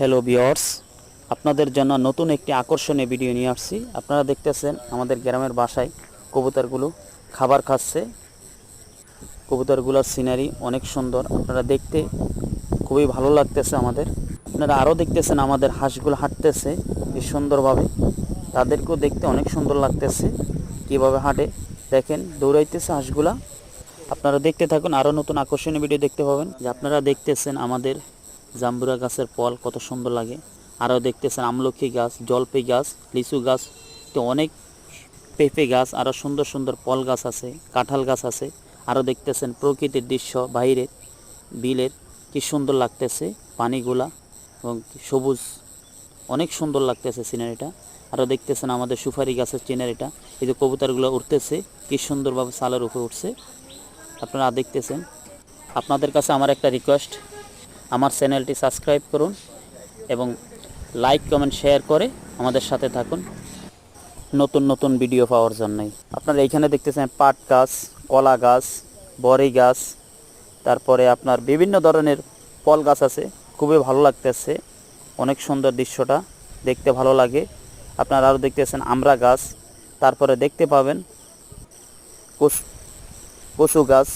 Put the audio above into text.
Hello viewers, আপনাদের জন্য নতুন একটি আকর্ষণীয় ভিডিও নিয়ে আসছি। আপনারা দেখতেছেন আমাদের গ্রামের বাসায় কবুতরগুলো খাবার খাচ্ছে। কবুতরগুলোর সিনারি অনেক সুন্দর, আপনারা দেখতে খুবই ভালো লাগতেছে আমাদের। আপনারা আরও দেখতেছেন আমাদের হাঁসগুলো হাঁটতেছে কি সুন্দরভাবে, তাদেরকেও দেখতে অনেক সুন্দর লাগতেছে কীভাবে হাঁটে। দেখেন দৌড়াইতেছে হাঁসগুলা। আপনারা দেখতে থাকুন, আরও নতুন আকর্ষণীয় ভিডিও দেখতে পাবেন। যে আপনারা দেখতেছেন আমাদের জাম্বুরা গাছের ফল কত সুন্দর লাগে। আরও দেখতেছেন আমলকি গাছ, জলপাই গাছ, লিচু গাছ, তো অনেক পেঁপে গাছ, আরও সুন্দর সুন্দর ফল গাছ আছে, কাঁঠাল গাছ আছে। আরও দেখতেছেন প্রকৃতির দৃশ্য, বাইরের বিলের কি সুন্দর লাগতেছে পানিগুলা এবং সবুজ, অনেক সুন্দর লাগতেছে সিনারিটা। আরও দেখতেছেন আমাদের সুপারি গাছের সিনারিটা। এই যে কবুতরগুলো উঠতেছে কি সুন্দরভাবে সালের উপরে উঠছে, আপনারা দেখতেছেন। আপনাদের কাছে আমার একটা রিকোয়েস্ট, আমার চ্যানেলটি সাবস্ক্রাইব করুন এবং লাইক কমেন্ট শেয়ার করে আমাদের সাথে থাকুন নতুন নতুন ভিডিও পাওয়ার জন্যই। আপনারা এইখানে দেখতেছেন পাট গাছ, কলা গাছ, বড়ি গাছ, তারপরে আপনার বিভিন্ন ধরনের ফল গাছ আছে। খুবই ভালো লাগতেছে, অনেক সুন্দর দৃশ্যটা, দেখতে ভালো লাগে। আপনারা আরও দেখতেছেন আমড়া গাছ, তারপরে দেখতে পাবেন কচু গাছ।